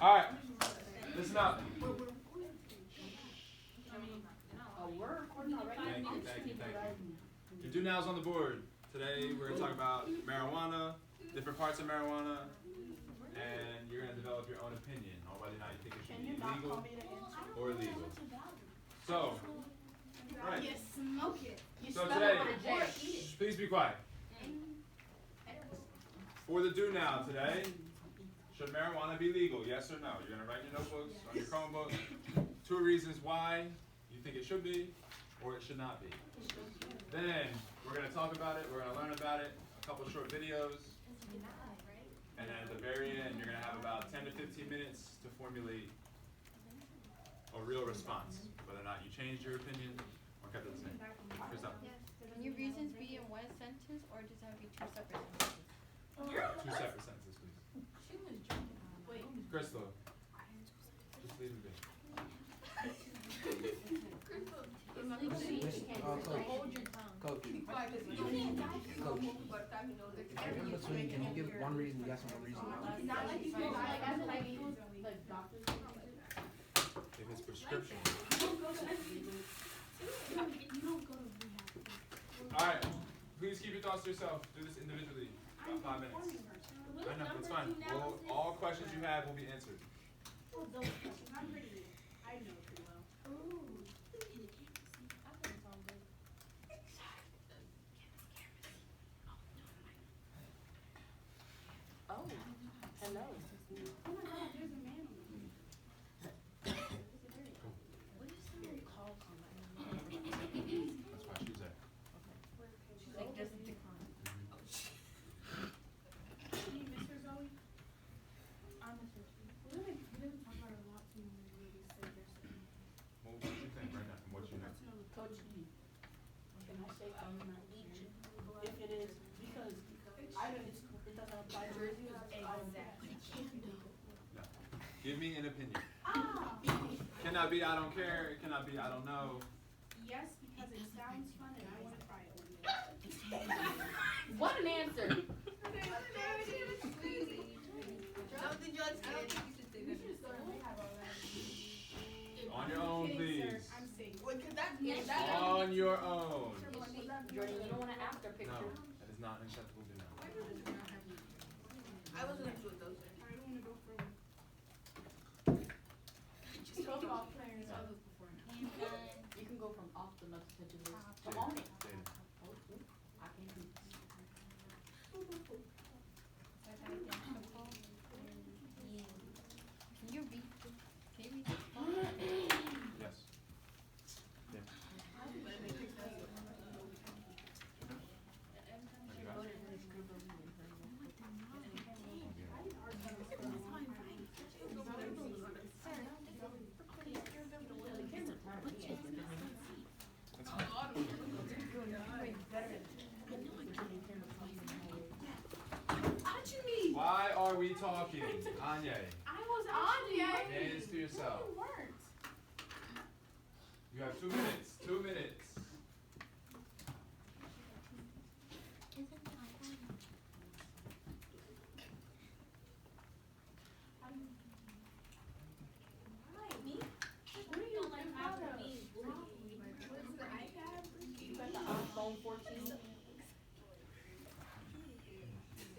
All right, listen up. Thank you. Your do nows on the board. Today we're going to talk about marijuana, different parts of marijuana, and you're going to develop your own opinion on whether or not you think it should be illegal or illegal. So, right. You smoke it. So today, please be quiet. For the do now today, should marijuana be legal? Yes or no? You're going to write in your notebooks, on your Chromebook, 2 reasons why you think it should be or it should not be. Then we're going to talk about it, we're going to learn about it, a couple short videos, and then at the very end you're going to have about 10 to 15 minutes to formulate a real response, whether or not you changed your opinion or kept it the same. Crystal? Can your reasons be in one sentence or does it have to be 2 separate sentences? 2 separate sentences, please. Wait. Crystal, just leave it be. Hold your tongue. Coach. Be quiet. Coach. In between, can you give one reason yes and one reason no? Not like you feel like doctors. If it's prescription. Alright, please keep your thoughts to yourself. Do this individually. About 5 minutes. I know, it's fine. Well, all questions you have will be answered. I know pretty well. Oh, hello. Oh my God, there's a man on the That's why she's there. Like just decline. Can you miss her, Zoe? I miss her too. We didn't talk about her a lot too when we really said this. Well, what do you think right now from what you know? Coach E, can I say something on each? If it is, because it doesn't apply to Jersey. Exactly. No. Give me an opinion. Cannot be I don't care, it cannot be I don't know. Yes, because it sounds fun and I want to try it one day. What an answer. On your own, please. I'm safe. On your own. Jordan, you don't want an after No, picture. that is not an acceptable do now. I don't want to go for one. Just go off players. You can go from off the nuts to this to on it. Jada. Oh, ooh, I can't do this. Can you read the Yes. Yeah. Touching me. Why are we talking? Anya, I was on hands to yourself. You weren't. You have 2 minutes. 2 minutes. Why? Me? What are you like after me? What is the iPad? You got the iPhone 14.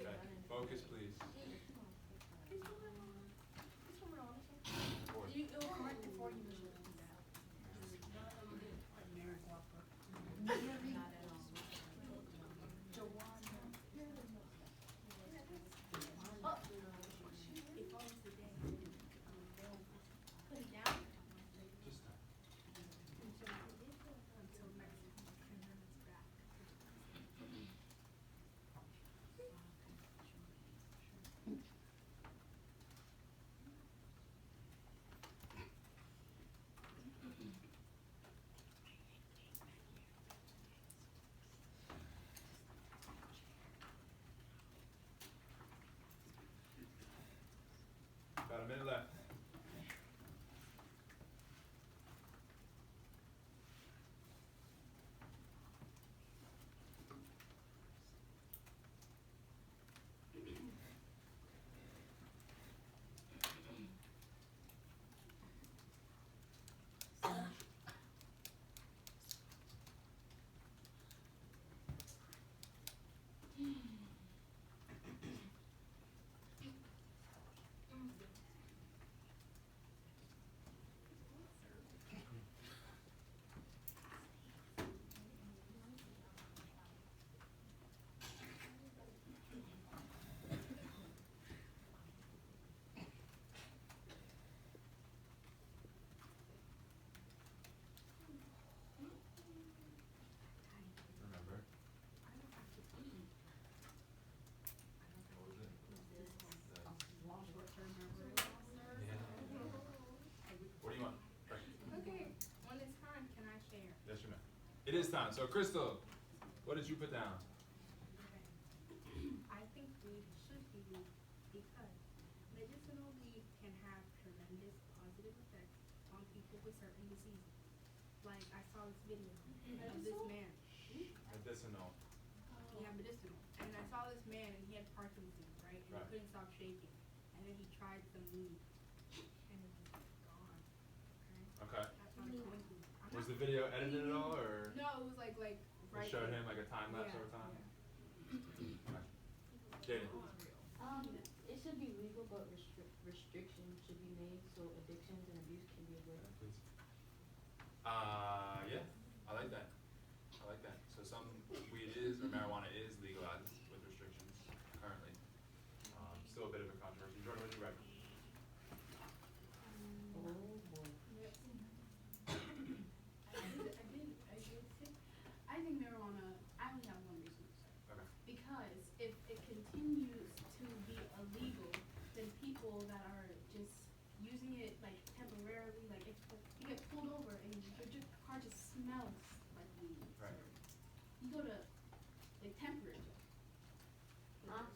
Okay. Focus, please. Four. It will correct it for you. Put it down. Just about a minute left. It is time. So, Crystal, what did you put down? I think weed should be legal because medicinal weed can have tremendous positive effects on people with certain diseases. Like I saw this video of this man. Medicinal. Yeah, medicinal. And I saw this man and he had Parkinson's, right? And Right. he couldn't stop shaking. And then he tried some weed and it was gone. Okay? Okay. That's not a coincidence. I'm Was not- the video edited at all, or No, it was like they right showed there. him like a time lapse Yeah, over time? yeah. Jaden. It should be legal, but restrictions should be made so addictions and abuse can be avoided. Please. Yeah, I like that. I like that. So some weed is, or marijuana is legalized with restrictions currently. Still a bit of a controversy. Jordan, what did you write? Oh boy. I think marijuana, I only have one reason to say. Okay. Because if it continues to be illegal, then people that are just using it like temporarily, like if you get pulled over and your car just smells like weed. Right. You go to like temporary jail. Jail.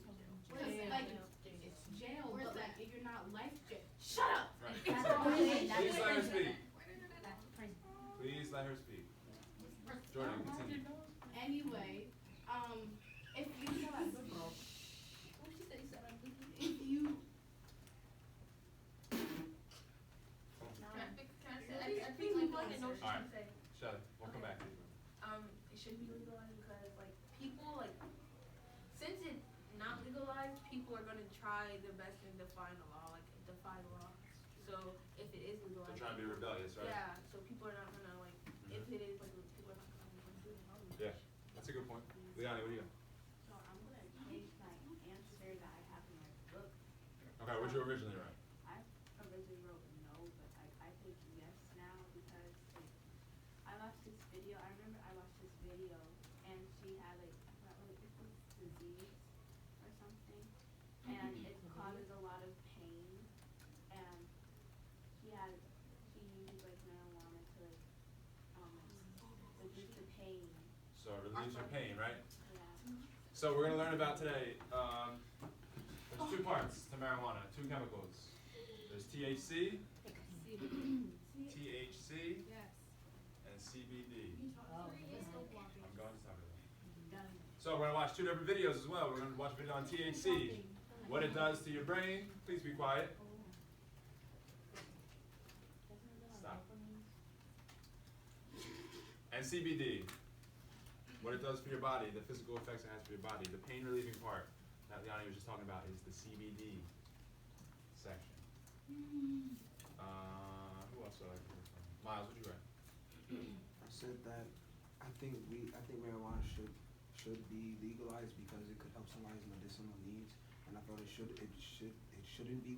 It's like, it's jail, but like if you're not life jail, shut up! Right. That's all I'm saying. Please let her speak. That's crazy. Please let her speak. Jordan, continue. Anyway, if you if you Alright, Shelly, we'll come back to you. It should be legalized because like people like since it's not legalized, people are gonna try their best to defy the law, like defy the law. So if it is They're legalized, trying to be rebellious, right? yeah. So people are not gonna like if it is like people are not gonna do it. Yeah, that's a good point. Leonie, what do you got? So I'm gonna change my answer that I have in my book. Okay, what'd you originally write? I originally wrote no, but I think yes now because like, I watched this video. I remember I watched this video and she had like I forgot what it was, disease or something, and it causes a lot of pain, and she used like marijuana to like reduce the pain. So it relieves your pain, right? Yeah. So we're gonna learn about today, there's two parts to marijuana, two chemicals. There's THC, THC, Yes. and CBD. Oh. I'm going to talk about that. So we're gonna watch two different videos as well. We're gonna watch a video on THC, what it does to your brain. Please be quiet. Stop. And CBD, what it does for your body, the physical effects it has for your body. The pain relieving part that Leonie was just talking about is the CBD section. Who else would I like to hear from? Miles, what'd you write? I said that I think marijuana should be legalized because it could help somebody's medicinal needs, and I thought it shouldn't be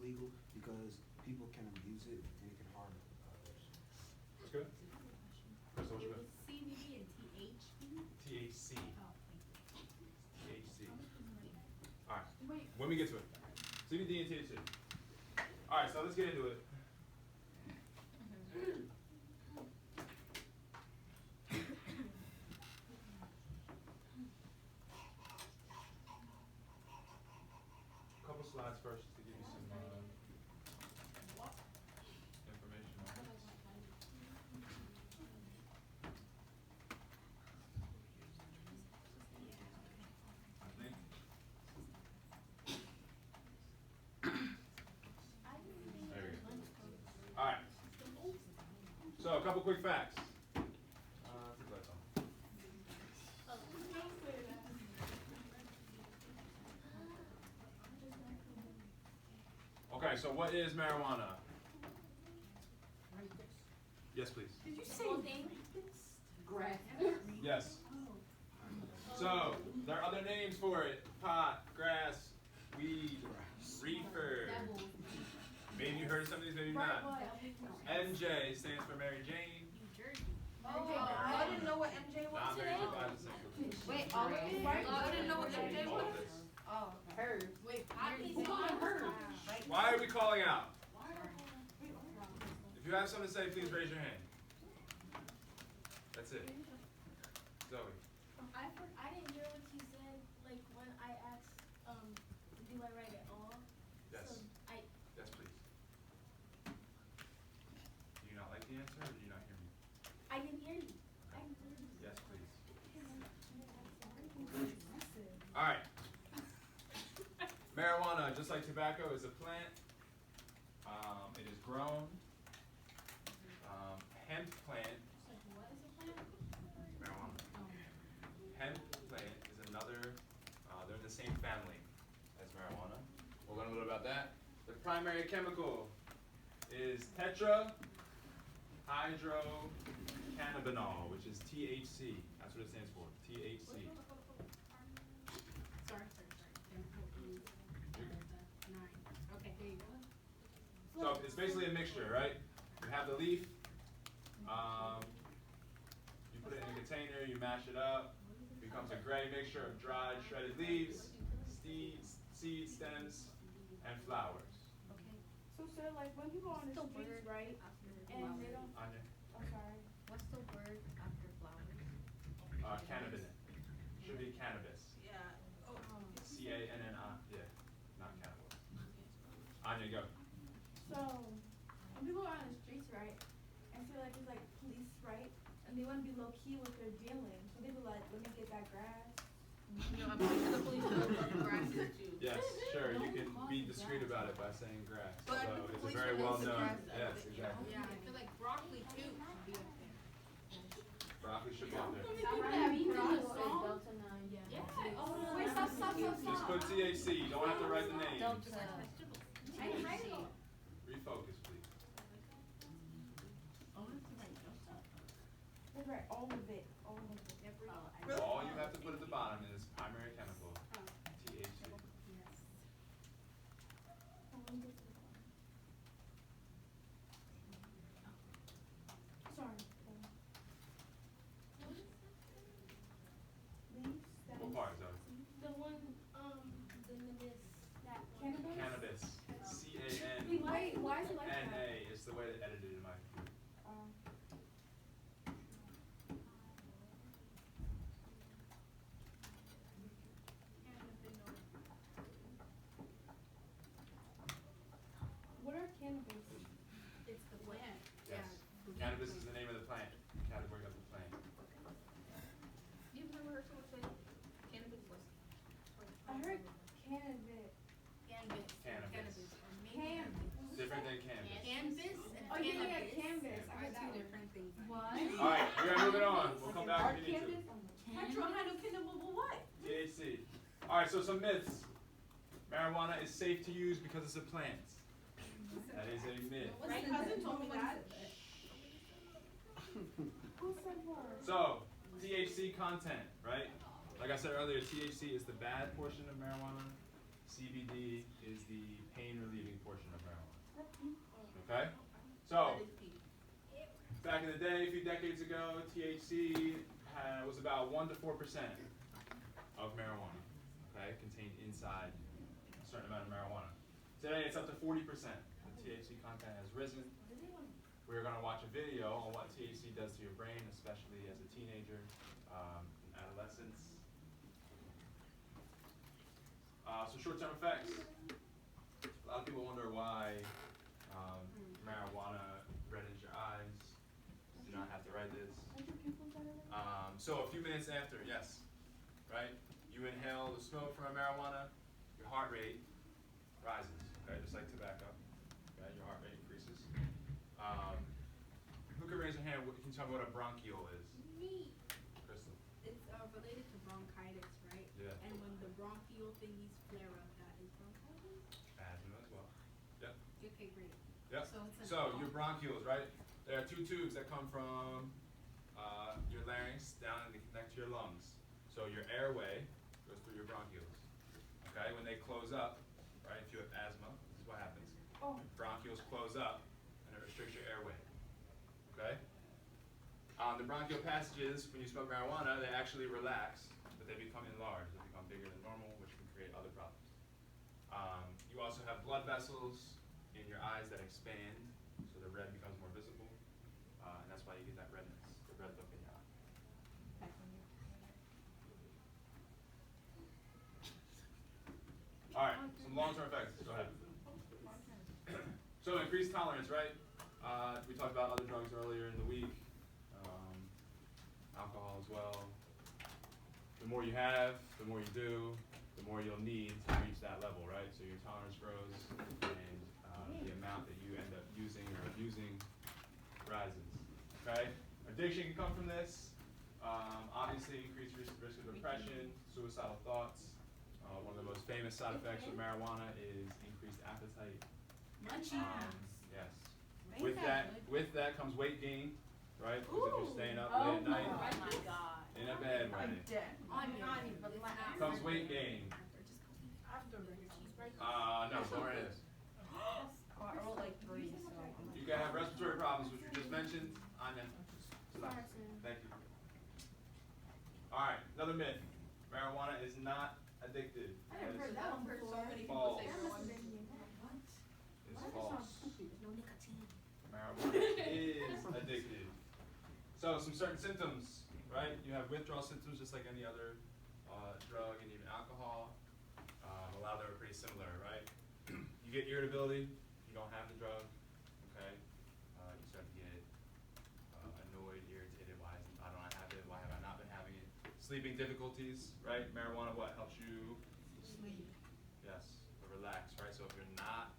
legal because people can abuse it and it can harm others. That's good. Crystal, what you got? CBD and THC. THC. Oh, THC. Alright, wait. when we get to it. CBD and THC. Alright, so let's get into it. Couple slides first to give you some information on it. I think. There we go. Alright. So, a couple quick facts. Take lights on. Okay, so what is marijuana? Yes, please. Did you say Grass. Yes. So, there are other names for it. Pot, grass, weed, reefer. Maybe you heard of some of these, maybe not. MJ stands for Mary Jane. I didn't know what MJ was Non-Mary today. Jane Bible Wait, all of it? I didn't know what MJ All was. of this. Oh. Hers. Wait, Why are we calling out? If you have something to say, please raise your hand. That's it. Zoe. I didn't hear what you said, like when I asked, do I write it all? Yes. So I, Yes, please. Do you not like the answer, or do you not hear me? I didn't hear you. Yes, please. All right. Marijuana, just like tobacco, is a plant. It is grown. Hemp plant. Like what is a plant? Marijuana. Hemp plant is another. They're in the same family as marijuana. We'll learn a little about that. The primary chemical is tetrahydrocannabinol, which is THC. That's what it stands for. THC. Sorry. Nine. Okay, there you go. So it's basically a mixture, right? You have the leaf. You put it in a container. You mash it up. It becomes a gray mixture of dried, shredded leaves, seeds, stems, and flowers. Okay. So sir, like when people are on the streets, right, and they don't, Anya, I'm sorry. What's the word after flowers? cannabis. Should be cannabis. Yeah. C-A-N-N-I. Yeah, not cannabis. Anya, go. So when people are on the streets, right, I feel like it's like police, right, and they want to be low key with their dealing, so they be like, let me get that grass. No, I'm pretty sure the police know what grass is too. Yes, sure. You can be discreet about it by saying grass. But So the it's a police very know well the known. grass Yes, is, exactly. Yeah, I feel like broccoli too should be up there. Broccoli should be up there. Yeah. Oh, wait, stop. Just put THC. You don't have to write the name. Delta. Refocus, please. That's right, all of it, all of it. All you have to put at the bottom is primary chemical, THC. Sorry. What part, Zoe? The one, that one. Cannabis? Cannabis. C-A-N-N-A Why is it like that? is the way they edited it in my computer. What are cannabis? It's the plant. Yes. Cannabis is the name of the plant, category of the plant. You've never heard someone say cannabis was? I heard cannabis. Cannabis. Cannabis. Or maybe Different than cannabis. Canvas and Oh, yeah, cannabis canvas. I are heard that two one. different things. What? All right, we're gonna move it on. We'll come back if you need to. Tetrahydrocannabinol what? THC. All right, so some myths. Marijuana is safe to use because it's a plant. That is a myth. My cousin told me that. Who said what? So, THC content, right? Like I said earlier, THC is the bad portion of marijuana. CBD is the pain relieving portion of marijuana. Okay? So, back in the day, a few decades ago, THC was about 1 to 4% of marijuana. Okay? Contained inside a certain amount of marijuana. Today, it's up to 40%. The THC content has risen. We're going to watch a video on what THC does to your brain, especially as a teenager, and adolescence. So short-term effects. A lot of people wonder why marijuana reddens your eyes. You do not have to write this. So a few minutes after, yes, right? You inhale the smoke from a marijuana, your heart rate rises, okay? Just like tobacco, okay? Your heart rate increases. Who can raise their hand? Can you tell me what a bronchiole is? Me. Crystal. It's related to bronchitis, right? Yeah. And when the bronchial thingies flare up, that is bronchitis? Asthma as well. Yep. Okay, great. Yep. So your bronchioles, right? There are two tubes that come from your larynx down and they connect to your lungs. So your airway goes through your bronchioles. Okay, when they close up, right? If you have asthma, this is what happens. Oh. Bronchioles close up and it restricts your airway. Okay. The bronchial passages, when you smoke marijuana, they actually relax, but they become enlarged. They become bigger than normal, which can create other problems. You also have blood vessels in your eyes that expand, so the red becomes more visible, and that's why you get that redness, the red look in your eye. long-term effects. Go ahead. So increased tolerance, right? We talked about other drugs earlier in the week. Alcohol as well. The more you have, the more you do, the more you'll need to reach that level, right? So your tolerance grows, and the amount that you end up using or abusing rises. Okay? Addiction can come from this. Obviously, increased risk of depression, suicidal thoughts. One of the most famous side effects of marijuana is increased appetite. Yes. With that comes weight gain, right? Because if you're staying up late at night Oh my god. in a bed, right? Comes weight gain. No, don't worry this. I wrote like 3, so. You can have respiratory problems, which we just mentioned. Anya. Thank you. Alright, another myth. Marijuana is not addictive. I never heard that one before. So many people False. say That must have marijuana. been what? It's Why does that false. sound stupid? No nicotine. Marijuana is addictive. So some certain symptoms, right? You have withdrawal symptoms just like any other drug and even alcohol. A lot of them are pretty similar, right? You get irritability, you don't have the drug, okay? You start to get annoyed, irritated, why don't I have it? Why have I not been having it? Sleeping difficulties, right? Marijuana, what helps you? Sleep. Yes, relax, right? So if you're not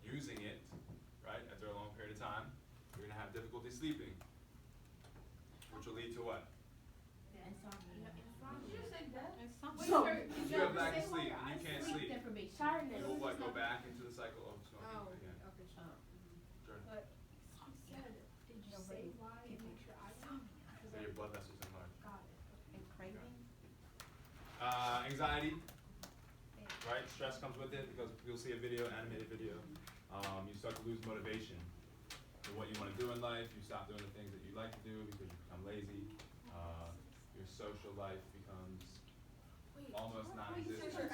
using it, right, after a long period of time, you're gonna have difficulty sleeping, which will lead to what? You just said that. It's something. You have lack of sleep and you can't sleep. Tiredness. You'll what, go back into the cycle of smoking Oh, again. okay. Jordan, But Did you say why and make sure I so your blood vessels enlarge. got it? And craving. Anxiety, right? Stress comes with it because you'll see a video, animated video. You start to lose motivation for what you want to do in life. You stop doing the things that you like to do because you become lazy. Your social life becomes almost non-existent.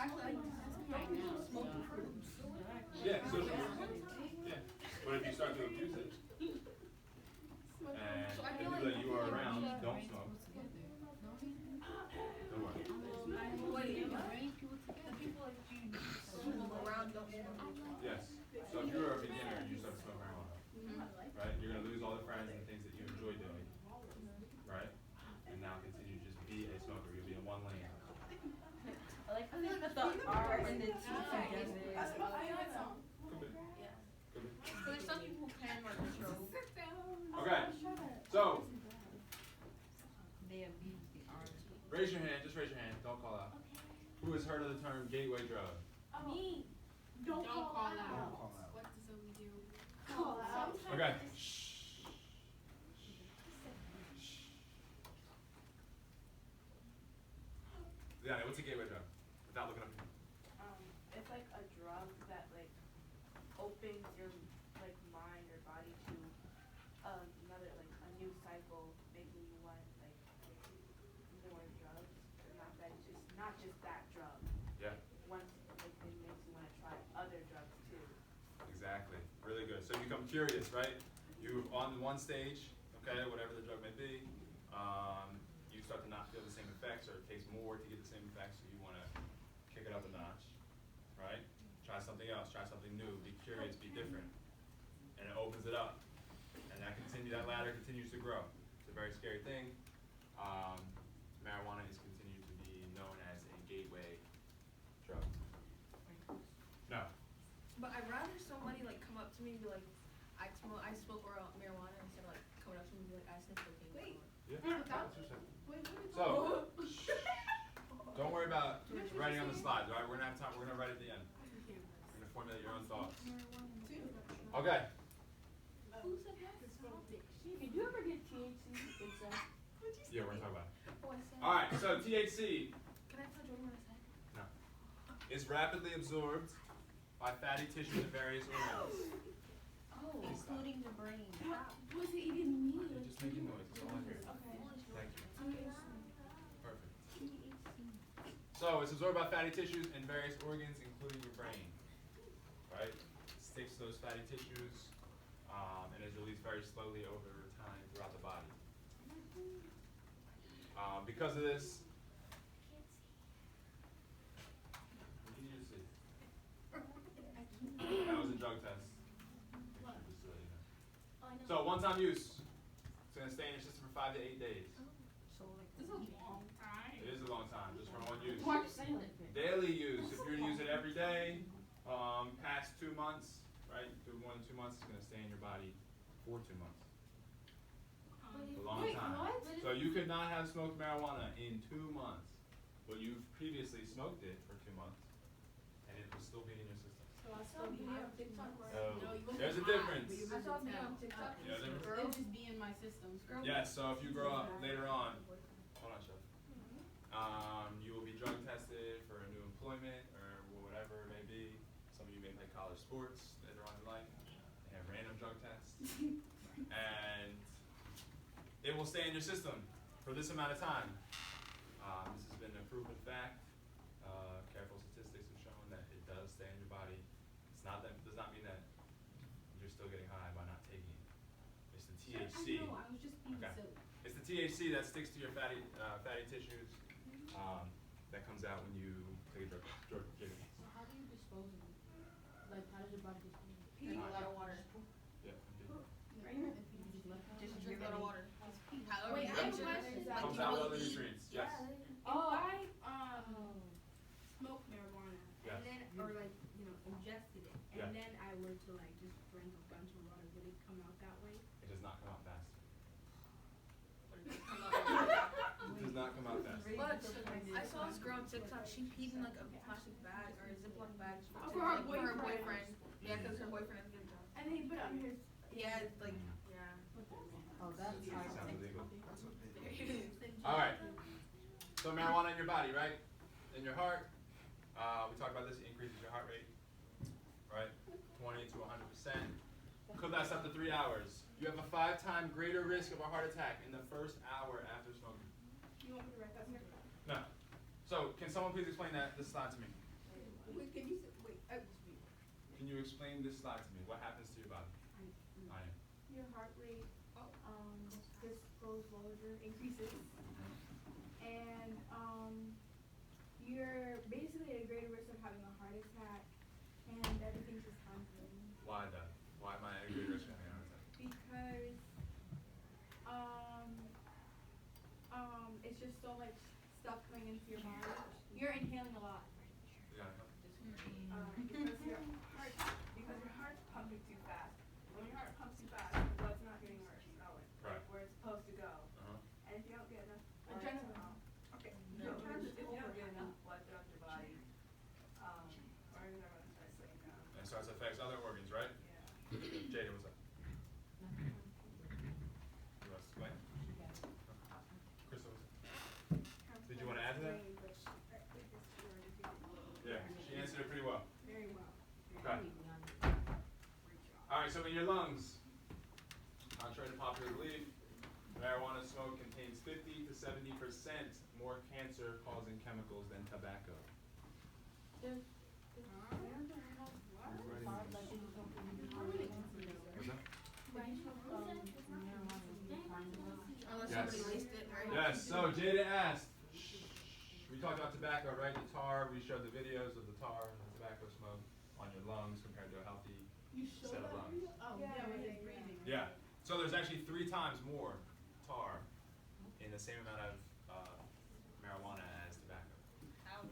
Yeah, social life. Yeah, but if you start to abuse it, and the people that you are around don't smoke, don't worry. Yes. So if you're a beginner and you start to smoke marijuana, right, you're gonna lose all the friends and things that you enjoy doing, right? And now continue to just be a smoker. You'll be in one lane. I like how they put the R and the T together. Could be. Yeah. Could be. So there's some people who can like control. Okay. So They abuse the R. raise your hand. Just raise your hand. Don't call out. Who has heard of the term gateway drug? Me. Don't call call out. out. Call out. What does Zoe do? Call out. Okay. Yeah, what's a gateway drug? Without looking up. It's like a drug that like opens your like mind or body to another like a new cycle, making you want like more drugs. Not just that drug. Yeah. Once like it makes you want to try other drugs too. Exactly. Really good. So you become curious, right? You on one stage, okay, whatever the drug may be, you start to not feel the same effects, or it takes more to get the same effects, so you want to kick it up a notch, right? Try something else, try something new, be curious, be different, and it opens it up, and that ladder continues to grow. It's a very scary thing. Marijuana is continued to be known as a gateway drug. No. But I'd rather somebody like come up to me and be like, I smoke marijuana instead of like coming up to me and be like, I sniff cocaine. Wait. Yeah. Without- That's what I'm saying. Wait, what are we So, talking don't worry about writing on the slides, all right? We're gonna have time. We're gonna write at the end. We're gonna formulate your own thoughts. Okay. Who said that? Did you ever get THC? Yeah, we're gonna talk about it. Oh, I said. All right. So THC Can I tell Jordan what I said? is rapidly absorbed by fatty tissues in various organs. Oh, including the brain. What does it even mean? You're just making noise. That's all I hear. Okay. Thank you. Perfect. So it's absorbed by fatty tissues in various organs, including your brain. Right? It sticks to those fatty tissues, and is released very slowly over time throughout the body. Because of this, what do you need to see? one-time use. It's gonna stay in your system for 5 to 8 days. This is a long time. It is a long time, just for one use. Why are you saying like that? Daily use, if you're gonna use it every day, past 2 months, right? Do more than 2 months, it's gonna stay in your body for 2 months. A long Wait, time. what? So you could not have smoked marijuana in 2 months, but you've previously smoked it for 2 months, and it will still be in your system. So I I saw still a be video high. on TikTok where So No, you won't there's a be high, difference. but you I saw a video on will TikTok. Yeah, there- It'll just be in my system. Yes, so if you grow up later on, hold on, Chef. You will be drug tested for a new employment or whatever it may be. Some of you may play college sports later on in life. They have random drug tests. And it will stay in your system for this amount of time. This has been a proven fact. Careful statistics have shown that it does stay in your body. Does not mean that you're still getting high by not taking it. It's the THC. I know, I was just being Okay. silly. It's the THC that sticks to your fatty tissues. That comes out when you take a drug. So how do you dispose of it? Like, how does your body dispose of it? Drink a lot of water. Yeah. Right here? If you just let that. Just drink a lot of water. However Wait, you I have drink a it, question. like Comes you out with will other eat. nutrients. Yes. If I smoke marijuana Yes. and then or like ingested it and Yeah. then I were to like just drink a bunch of water, would it come out that way? It does not come out fast. Come out. It does not come out fast. But I saw this girl on TikTok. She peed in like a plastic bag or a Ziploc bag Oh, for for her her boyfriend. boyfriend. Yeah, because her boyfriend has a good job. And then he put it on his. Yeah, it's like yeah. Oh, that's It sounds illegal. That's a bit. All right. So marijuana in your body, right? In your heart. We talked about this. It increases your heart rate, right? 20 to 100%. Could last up to 3 hours. You have a 5-time greater risk of a heart attack in the first hour after smoking. You want me to write that here? No. So can someone please explain this slide to me? Wait, can you wait? Can you explain this slide to me? What happens to your body? I am. Your heart rate, just goes lower, increases, and you're basically at a greater risk of having a heart attack, and everything's just happening Why that? Why am I at a greater risk of having a heart attack? because it's just so much stuff coming into your body. You're inhaling a lot. Yeah. Because your heart's pumping too fast. When your heart pumps too fast, the blood's not getting where it's going, Right. where it's supposed to go. Uh-huh. And if you don't get enough adrenaline, if you don't get enough blood throughout your body, organs are gonna start slowing down. And so it affects other organs, right? Yeah. Jada, what's up? You want to explain? Crystal, what's up? Did you want to add to that? Yeah, she answered it pretty well. Very well. Okay. All right, so in your lungs, contrary to popular belief, marijuana smoke contains 50 to 70% more cancer-causing chemicals than tobacco. What's that? Unless Yes. somebody laced it, right? Yes, so Jada asked, we talked about tobacco, right? The tar, we showed the videos of the tar and the tobacco smoke on your lungs compared to a healthy You showed set of that lungs. video? Oh, Yeah, yeah, it with is. his breathing. Yeah, so there's actually 3 times more tar in the same amount of marijuana as tobacco. How?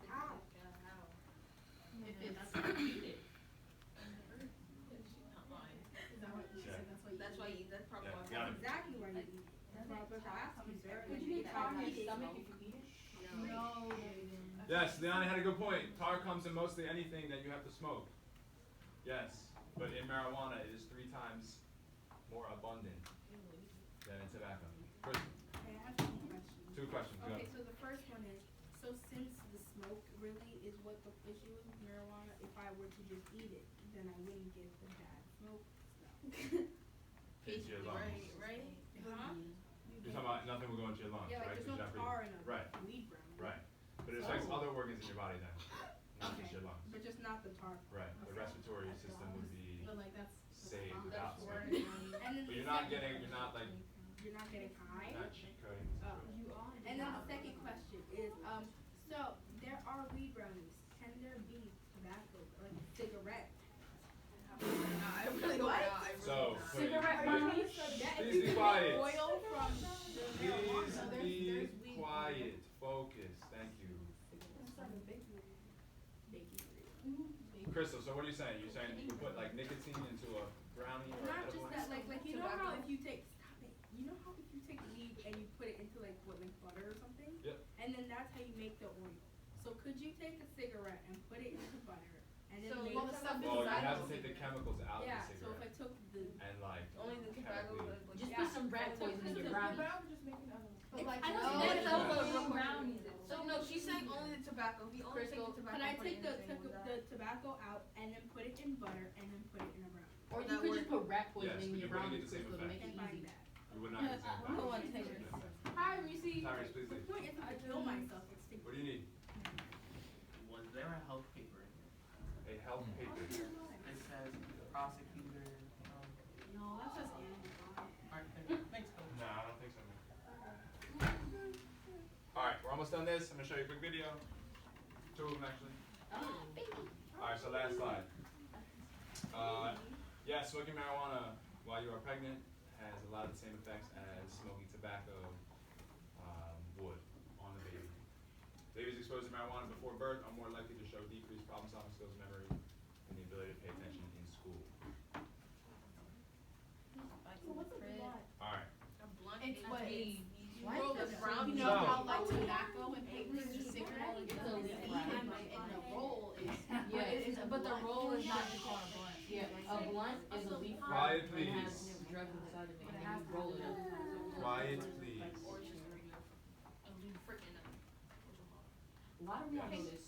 How? How? If it's heated. She's not lying. Is that what she Yeah. said? That's That's why you why eat you. That's probably Yeah, why. got it. Exactly why you eat it. That's why I was asking. Would you get tar on your stomach if you eat it? it? No, they didn't. Yes, Leon had a good point. Tar comes in mostly anything that you have to smoke. Yes, but in marijuana it is 3 times more abundant than in tobacco. Kristen, Okay, I have 2 questions. 2 questions, go. Okay, so the first one is, so since the smoke really is what the issue is with marijuana, if I were to just eat it, then I wouldn't get the bad smoke smell. Into your lungs. Right, right? Huh? You're talking about nothing will go into your lungs, Yeah, right? like there's 'Cause no you're not tar in breathing. a Right, weed brownie. right. But it affects other organs in your body then, not Okay, just your lungs. but just not the tar. Right, the respiratory system would be But like that's. saved fine. without That's smoking. word. And then But the you're not second- getting, you're not like, You're not getting high? not cheat coding. Oh. And then the second question is, so there are weed brownies. Can there be tobacco, like cigarette? No, I really hope not. I really So, hope not. put cigarette Please burns. be quiet. Oil from the marijuana. Please There's be weed. quiet. Focus. Thank you. Crystal, so what are you saying? You're saying you can put like nicotine into a brownie or Not edible? just that, like you know how if you take stop it. You know how if you take weed and you put it into like what, like butter or something? Yep. And then that's how you make the oil. So could you take a cigarette and put it into butter and then So make what was that Well, you inside have of to take the chemicals out yeah, of the so if I cigarette took the and like Only the tobacco. chemically. Like, Just put some rat poison in your brownie. But like, I don't no, think it's that's also what a brownies. so no, she's saying only the tobacco. If you only take Crystal, the tobacco, Can I put it take in the same with that. the tobacco out and then put it in butter and then put it in a brownie? Or That you could work? just put rat poison Yes, in but your you wouldn't brownies, get the same Crystal, to effect. make it And find easy. that. You would not get the same I don't want to take effect. it. Hi, Reese. Tyrese, please The leave. point is to kill myself. It's to What do you need? Was there a health paper in here? A health paper. It says prosecutor, No, that's just animal. alright, thanks, Coach. No, I don't think so. Alright, we're almost done this. I'm gonna show you a quick video. Two of them actually. Alright, so last slide. Yeah, smoking marijuana while you are pregnant has a lot of the same effects as smoking tobacco would on the baby. Babies exposed to marijuana before birth are more likely to show decreased problem-solving skills, memory, and the ability to pay attention in school. So what's a blunt? Alright. A blunt It's is what a- is- you Why roll is the it brown you So- know how like tobacco and paper is a cigarette? It's a leaf wrapper. And the roll is, Yeah, but the roll is not just on a blunt. Yeah, a blunt is a leaf wrapper. Quiet, and it has please. drugs inside of it, and then you roll it up. Quiet, please. Or just a regular, a freaking, Why do we all know this?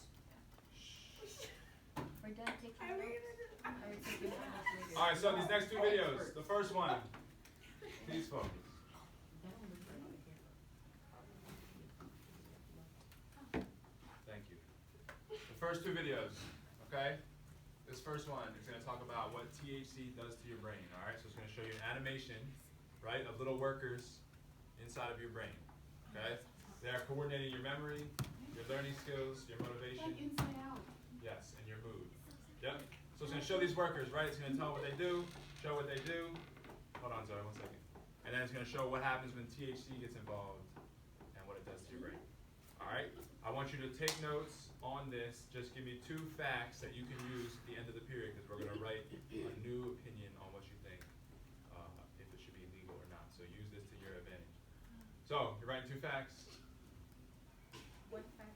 We're done taking notes. Or we're taking notes later. Alright, so these next two videos. The first one. Please focus. Thank you. The first two videos, okay? This first one is going to talk about what THC does to your brain, alright? So it's going to show you an animation, right, of little workers inside of your brain, okay? They are coordinating your memory, your learning skills, your motivation. Inside out. Yes, and your mood. Yep. So it's going to show these workers, right? It's going to tell what they do, show what they do. Hold on, Zoe, 1 second. And then it's going to show what happens when THC gets involved and what it does to your brain. All right? I want you to take notes on this. Just give me 2 facts that you can use at the end of the period because we're going to write a new opinion on what you think, if it should be legal or not. So use this to your advantage. So, you're writing 2 facts, what fact?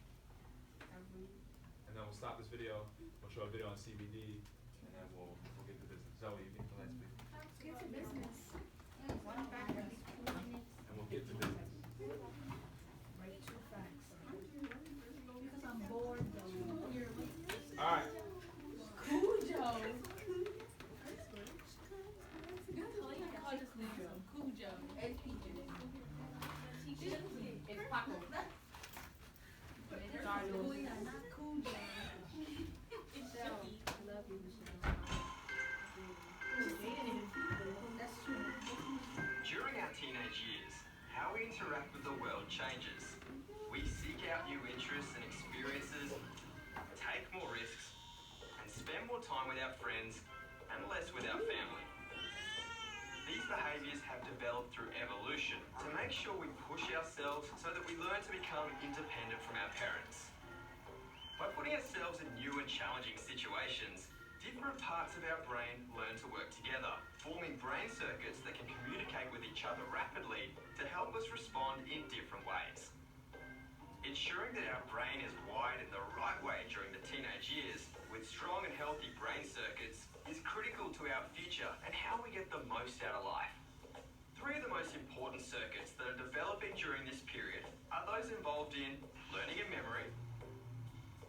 and then we'll stop this video. We'll show a video on CBD, and then we'll get to business. Zoe, you can let's speak. Get to business. One fact every 2 minutes. And we'll get to business. Write 2 facts. Because I'm bored though. All right. Cujo. Cujo. it's peaches. It's Paco. During our teenage years, how we interact with the world changes. We seek out new interests and experiences, take more risks, and spend more time with our friends and less with our family. These behaviours have developed through evolution to make sure we push ourselves so that we learn to become independent from our parents. By putting ourselves in new and challenging situations, different parts of our brain learn to work together, forming brain circuits that can communicate with each other rapidly to help us respond in different ways. Ensuring that our brain is wired in the right way during the teenage years with strong and healthy brain circuits is critical to our future and how we get the most out of life. 3 of the most important circuits that are developing during this period are those involved in learning and memory,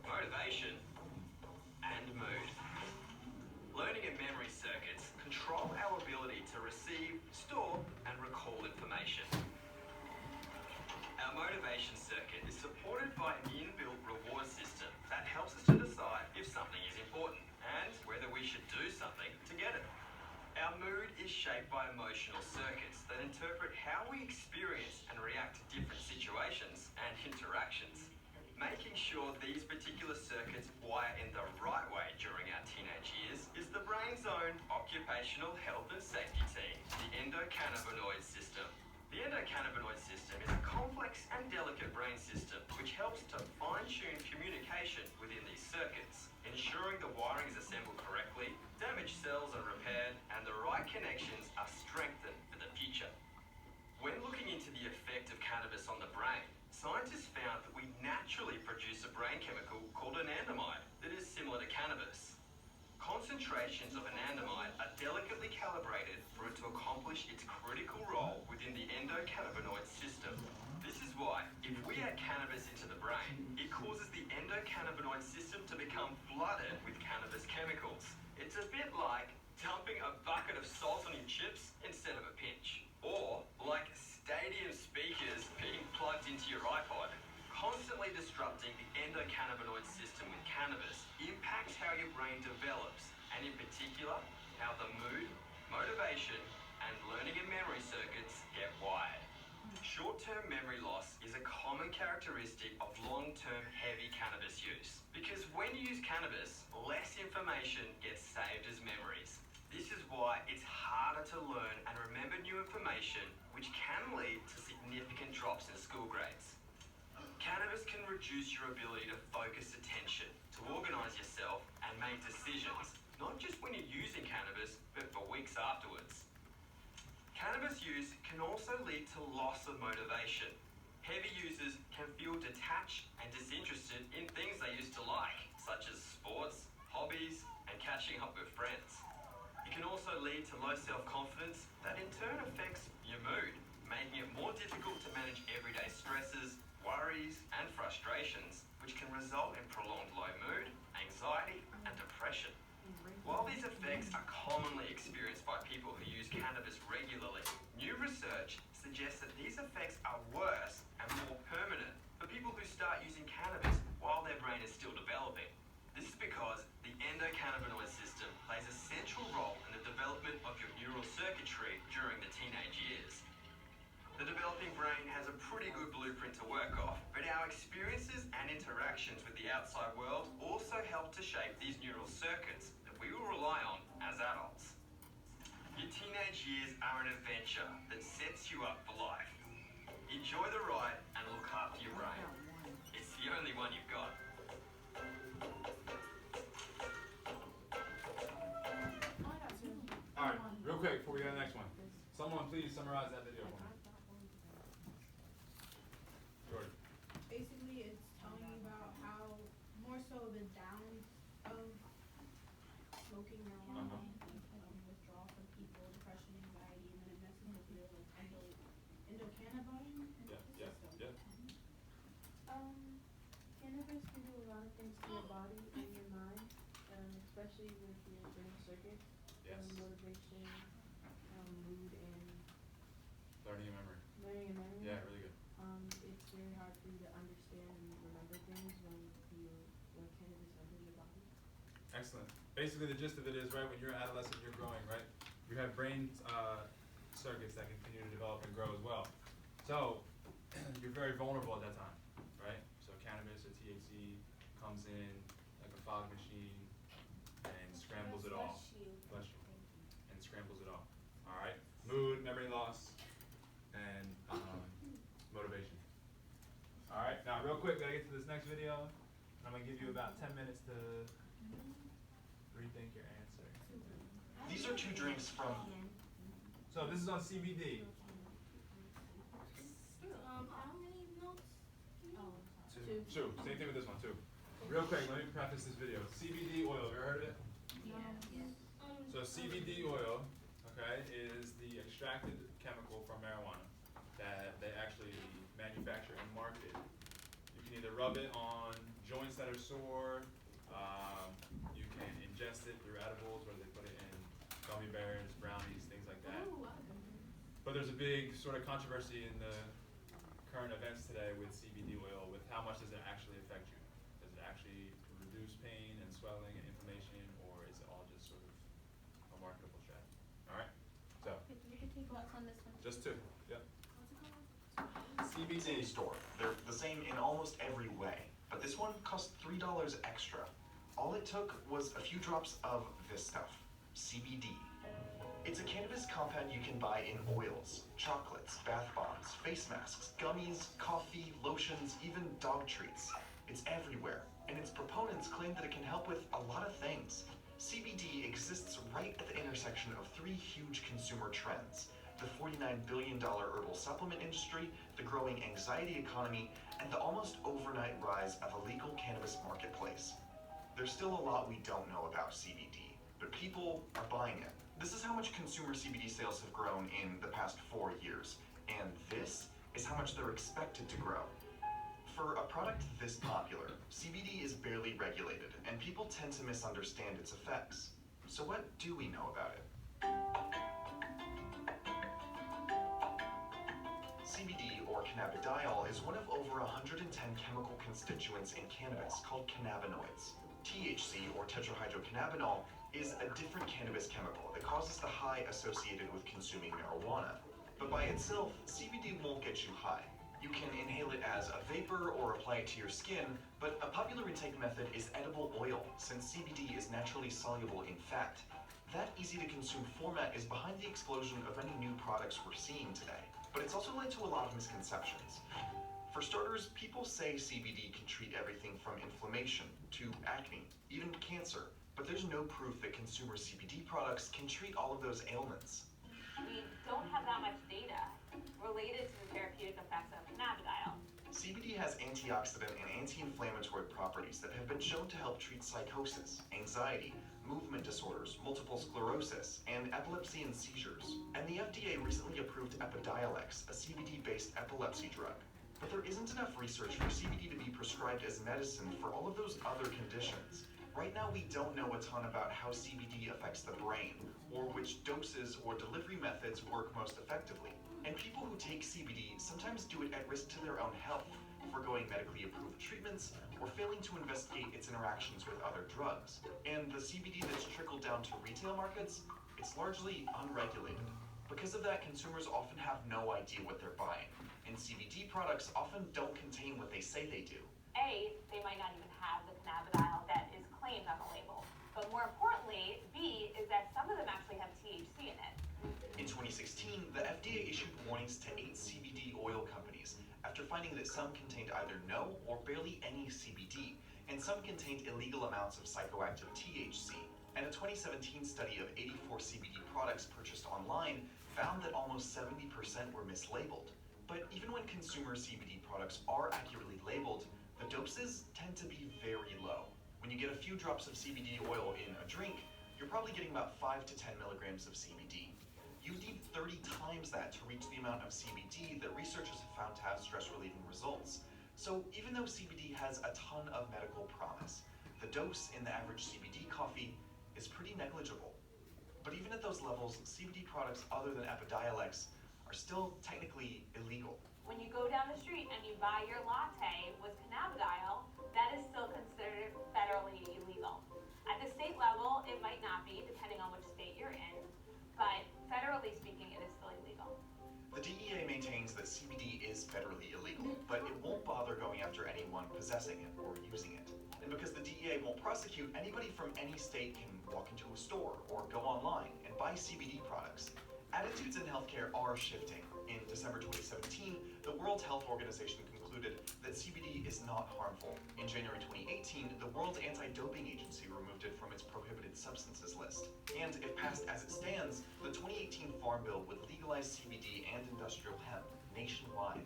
motivation, and mood. Learning and memory circuits control our ability to receive, store, and recall information. Our motivation circuit is supported by an inbuilt reward system that helps us to decide if something is important and whether we should do something to get it. Our mood is shaped by emotional circuits that interpret how we experience and react to different situations and interactions. Making sure these particular circuits wire in the right way during our teenage years is the brain's own occupational health and safety team, the endocannabinoid system. The endocannabinoid system is a complex and delicate brain system which helps to fine-tune communication within these circuits, ensuring the wiring is assembled correctly, damaged cells are repaired, and the right connections are strengthened for the future. When looking into the effect of cannabis on the brain, scientists found that we naturally produce a brain chemical called anandamide that is similar to cannabis. Concentrations of anandamide are delicately calibrated for it to accomplish its critical role within the endocannabinoid system. This is why, if we add cannabis into the brain, it causes the endocannabinoid system to become flooded with cannabis chemicals. It's a bit like dumping a bucket of salt on your chips instead of a pinch. Or like stadium speakers being plugged into your iPod. Constantly disrupting the endocannabinoid system with cannabis impacts how your brain develops, and in particular, how the mood, motivation, and learning and memory circuits get wired. Short-term memory loss is a common characteristic of long-term heavy cannabis use, because when you use cannabis, less information gets saved as memories. This is why it's harder to learn and remember new information, which can lead to significant drops in school grades. Cannabis can reduce your ability to focus attention, to organize yourself, and make decisions, not just when you're using cannabis, but for weeks afterwards. Cannabis use can also lead to loss of motivation. Heavy users can feel detached and disinterested in things they used to like, such as sports, hobbies, and catching up with friends. It can also lead to low self-confidence that in turn affects your mood, making it more difficult to manage everyday stresses, worries, and frustrations, which can result in prolonged low mood, anxiety, and depression. While these effects are commonly experienced by people who use cannabis regularly, new research suggests that these effects are worse and more permanent for people who start using cannabis while their brain is still developing. This is because the endocannabinoid system plays a central role in the development of your neural circuitry during the teenage years. The developing brain has a pretty good blueprint to work off, but our experiences and interactions with the outside world also help to shape these neural circuits that we will rely on as adults. Your teenage years are an adventure that sets you up for life. Enjoy the ride and look after your brain. It's the only one you've got. Alright, real quick before we go to the next one. Someone please summarize that video for me. Jordan. Basically, it's telling you about how more so the downs of smoking marijuana, withdrawal from people, depression, anxiety, and then it messes with your like endocannabinoid system. Cannabis can do a lot of things to your body and your mind, especially with your brain circuits, Yes. motivation, mood, and Learning and memory. learning and memory. Yeah, really good. It's very hard for you to understand and remember things when cannabis enters your body. Excellent. Basically, the gist of it is, right, when you're an adolescent, you're growing, right? You have brain circuits that continue to develop and grow as well. So, you're very vulnerable at that time, right? So cannabis or THC comes in like a fog machine and scrambles it all. Bless you. And scrambles it all. All right? Mood, memory loss, and motivation. All right, now real quick, gotta get to this next video. I'm gonna give you about 10 minutes to rethink your answer. These are two drinks from... So this is on CBD. How many notes? Two. Same thing with this one too. Real quick, let me preface this video. CBD oil, have you ever heard of it? So CBD oil, okay, is the extracted chemical from marijuana that they actually manufacture and market. You can either rub it on joints that are sore, you can ingest it through edibles, where they put it in gummy bears, brownies, things like that. But there's a big sort of controversy in the current events today with CBD oil, with how much does it actually affect you? Does it actually reduce pain and swelling and inflammation, or is it all just sort of a marketable strategy? All right, so You can take notes on this one. just two. Yep. CBD store. They're the same in almost every way, but but this one cost $3 extra. All it took was a few drops of this stuff, CBD. It's a cannabis compound you can buy in oils, chocolates, bath bombs, face masks, gummies, coffee, lotions, even dog treats. It's everywhere, and its proponents claim that it can help with a lot of things. CBD exists right at the intersection of three huge consumer trends: the $49 billion herbal supplement industry, the growing anxiety economy, and the almost overnight rise of a legal cannabis marketplace. There's still a lot we don't know about CBD, but people are buying it. This is how much consumer CBD sales have grown in the past 4 years, and this is how much they're expected to grow. For a product this popular, CBD is barely regulated, and people tend to misunderstand its effects. So what do we know about it? CBD, or cannabidiol, is one of over 110 chemical constituents in cannabis called cannabinoids. THC, or tetrahydrocannabinol, is a different cannabis chemical that causes the high associated with consuming marijuana. But by itself, CBD won't get you high. You can inhale it as a vapor or apply it to your skin, but a popular intake method is edible oil, since CBD is naturally soluble in fat. That easy-to-consume format is behind the explosion of many new products we're seeing today, but it's also led to a lot of misconceptions. For starters, people say CBD can treat everything from inflammation to acne, even cancer, but there's no proof that consumer CBD products can treat all of those ailments. We don't have that much data related to the therapeutic effects of cannabidiol. CBD has antioxidant and anti-inflammatory properties that have been shown to help treat psychosis, anxiety, movement disorders, multiple sclerosis, and epilepsy and seizures. And the FDA recently approved Epidiolex, a CBD-based epilepsy drug. But there isn't enough research for CBD to be prescribed as medicine for all of those other conditions. Right now, we don't know a ton about how CBD affects the brain, or which doses or delivery methods work most effectively. And people who take CBD sometimes do it at risk to their own health, foregoing medically approved treatments, or failing to investigate its interactions with other drugs. And the CBD that's trickled down to retail markets, it's largely unregulated. Because of that, consumers often have no idea what they're buying, and CBD products often don't contain what they say they do. A, they might not even have the cannabidiol that is claimed on the label. But more importantly, B, is that some of them actually have THC in it. In 2016, the FDA issued warnings to 8 CBD oil companies after finding that some contained either no or barely any CBD, and some contained illegal amounts of psychoactive THC. And a 2017 study of 84 CBD products purchased online found that almost 70% were mislabeled. But even when consumer CBD products are accurately labeled, the doses tend to be very low. When you get a few drops of CBD oil in a drink, you're probably getting about 5 to 10 milligrams of CBD. You need 30 times that to reach the amount of CBD that researchers have found to have stress-relieving results. So even though CBD has a ton of medical promise, the dose in the average CBD coffee is pretty negligible. But even at those levels, CBD products other than Epidiolex are still technically illegal. When you go down the street and you buy your latte with cannabidiol, that is still considered federally illegal. At the state level, it might not be, depending on which state you're in, but federally speaking, it is still illegal. The DEA maintains that CBD is federally illegal, but it won't bother going after anyone possessing it or using it. And because the DEA won't prosecute, anybody from any state can walk into a store or go online and buy CBD products. Attitudes in healthcare are shifting. In December 2017, the World Health Organization concluded that CBD is not harmful. In January 2018, the World Anti-Doping Agency removed it from its prohibited substances list. And if passed as it stands, the 2018 Farm Bill would legalize CBD and industrial hemp nationwide.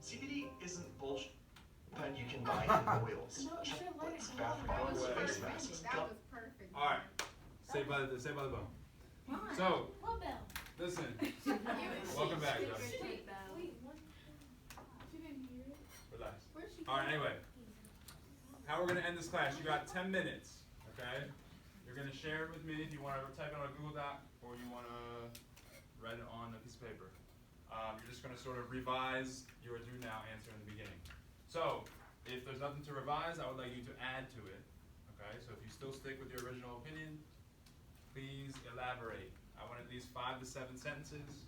CBD isn't bullshit, but you can buy it in oils, chocolates, bath bombs, face masks, That was perfect. All right. Say by the bell. So, What bell? listen. Welcome back, Joe. Wait, what? She didn't hear it. Relax. Where's she? All right. Anyway, how we're gonna end this class? You got 10 minutes. Okay. You're gonna share it with me if you want to type it on a Google Doc or you want to write it on a piece of paper. You're just gonna sort of revise your do now answer in the beginning. So, if there's nothing to revise, I would like you to add to it. Okay. So if you still stick with your original opinion, please elaborate. I want at least 5 to 7 sentences.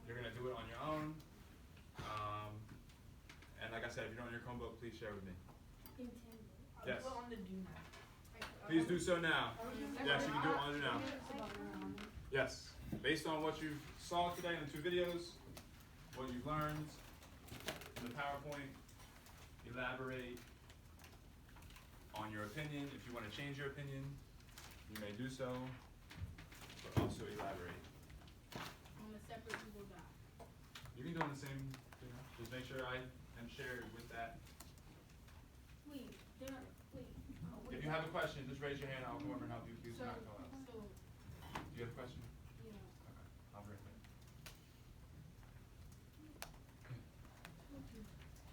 You're gonna do it on your own. And like I said, if you don't have your Chromebook, please share with me. intended. Yes. Put on the do not. Please do so now. Yes, you can do it on it now. Marijuana. Yes. Based on what you saw today in the 2 videos, what you've learned in the PowerPoint, elaborate on your opinion. If you want to change your opinion, you may do so, but also elaborate. On a separate Google Doc. You can do it on the same, just make sure I am shared with that. Wait, wait. If you have a question, just raise your hand, I'll come over and help you. Please So, not call out. so, Do you have a question? yeah. Okay, I'll be right back.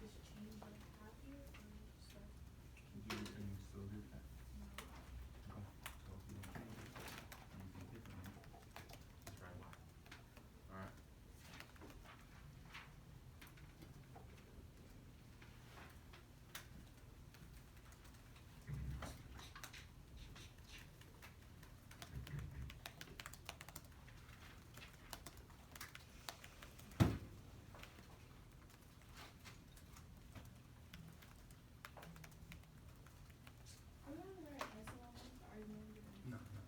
Just change like half here or just like. You can still do that. Okay. So if you want to change it, anything different, just try one. Alright? Are you gonna wear a pencil on this, or are you gonna do it? No, no.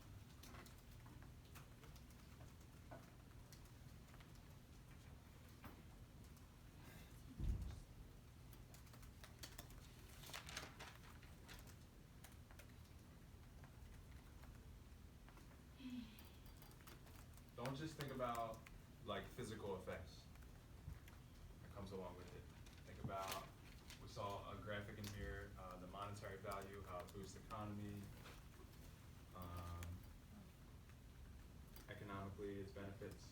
Don't just think about like physical effects that comes along with it. Think about, we saw a graphic in here, the monetary value, how it boosts the economy, economically, its benefits.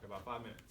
About 5 minutes.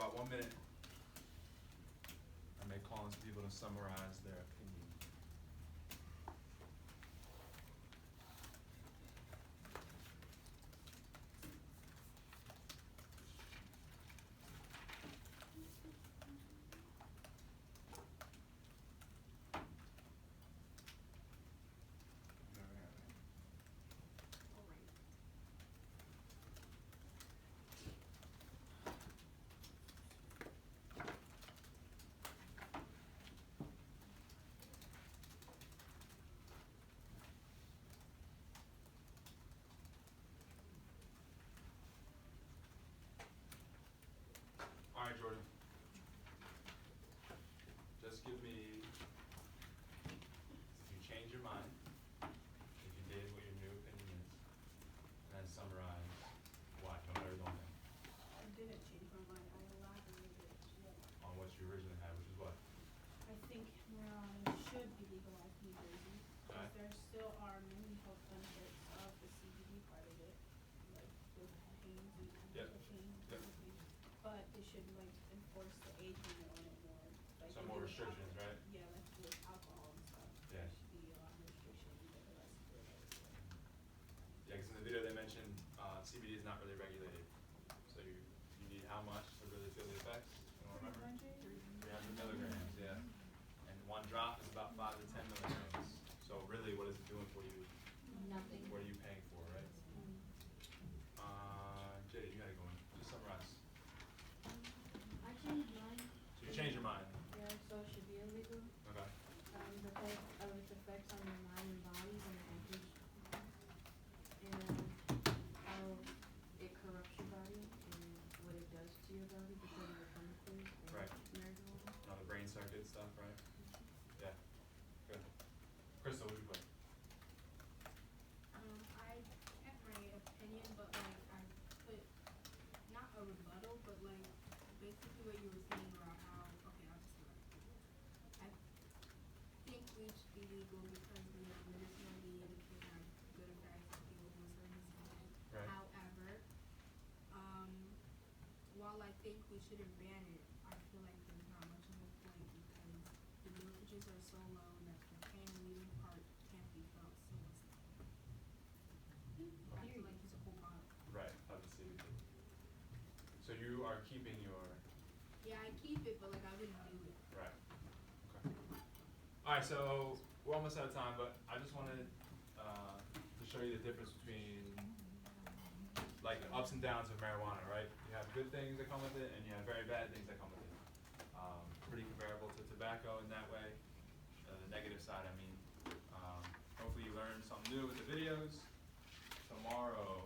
about 1 minute. I may call on some people to summarize their opinion. All right, Jordan. Just give me, if you change your mind, if you did what your new opinion is, and then summarize why. Don't let her go in I didn't change my mind. I elaborated on what you originally had, which is what? I think marijuana should be legalized in New Jersey, because Alright. there still are many health benefits of the CBD part of it, like with pain and Yep. pain and Yep. everything. But they should like enforce the age limit on it more. Like Some they more do with restrictions, alcohol. right? Yeah, like with alcohol and stuff. Yeah. There should be a lot of restrictions, but the rest of it is. Yeah, because in the video they mentioned CBD is not really regulated. So you need how much to really feel the effects? You don't remember? 300 milligrams, yeah. And one drop is about 5 to 10 milligrams. So really, what is it doing for you? Nothing. What are you paying for, right? Jada, you gotta go in. Just summarize. I changed mine. So you changed your mind. Yeah, so it should be illegal. Okay. Because of its effects on your mind and body and anxious, and how it corrupts your body and what it does to your body because of the chemicals and Right. marijuana. All the brain circuit stuff, right? Yeah. Good. Crystal, what do you put? I have my opinion, but like I put not a rebuttal, but like basically what you were saying about how okay, I'll just let it. I think weed should be legal because we have medicinal weed and it can have good effects on people with certain diseases. Right. However, while I think we shouldn't ban it, I feel like there's not much of a point because the dosages are so low that the pain relieving part can't be felt so much. I feel like it's a whole bottle. Right, of the CBD. So you are keeping your Yeah, I keep it, but like I wouldn't do it. right. Okay. All right, so we're almost out of time, but I just wanted to show you the difference between like the ups and downs of marijuana, right? You have good things that come with it, and you have very bad things that come with it. Pretty comparable to tobacco in that way. The negative side, I mean. Hopefully you learned something new with the videos. Tomorrow,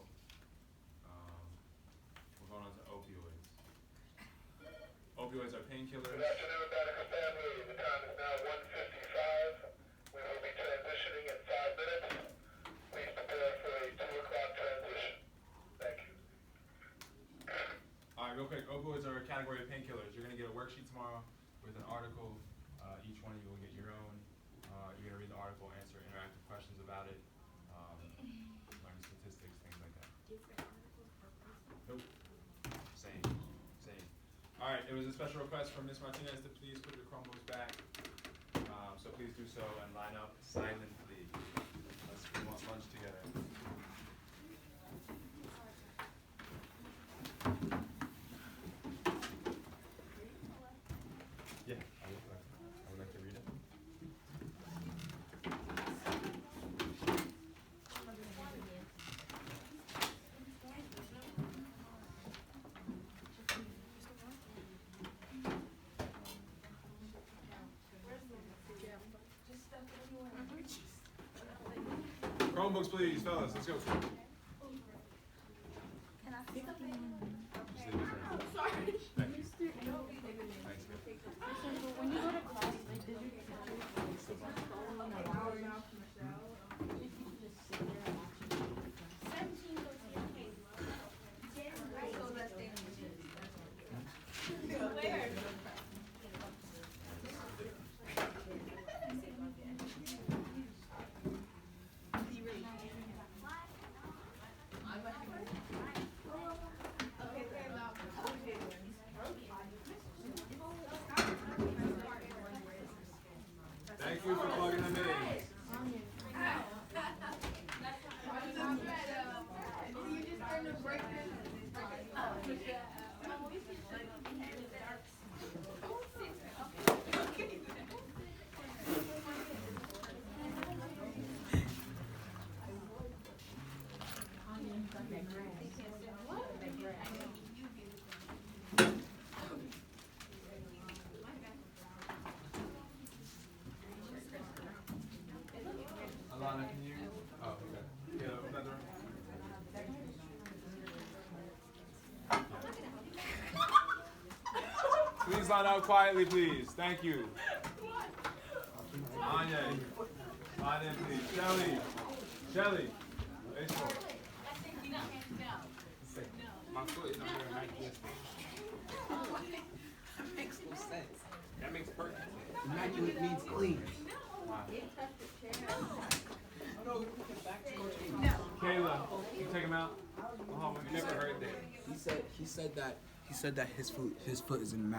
we're going on to opioids. Opioids are painkillers. Good afternoon, medical family. The time is now 1:55. We will be transitioning in 5 minutes. Please prepare for a 2 o'clock transition. Thank you. All right, real quick, opioids are a category of painkillers. You're gonna get a worksheet tomorrow with an article. Each one of you will get your own. You're gonna read the article, answer interactive questions about it, learn statistics, things like that. Different articles per person. Nope. Same. All right, it was a special request from Ms. Martinez to please put your Chromebooks back. So please do so and line up silently. We want lunch together. Yeah, I would like to read it. Chromebooks, please, fellas. Let's go. Just leave it there. Sorry. Thank you. Thanks, man. When you go to class, like, did you just sit there and watch it? 17 goes to your case. So that's Where? Okay, that grass. That grass. Alana, can you? Oh, okay. Yeah, open that door. Please line up quietly, please. Thank you. Anya, line in, please. Shelly. Shelly. Baseball. My foot is under a Nike. That makes no sense. That makes perfect sense. Immaculate means clean. Kayla, you take him out. Oh, we never heard that. He said that his foot is in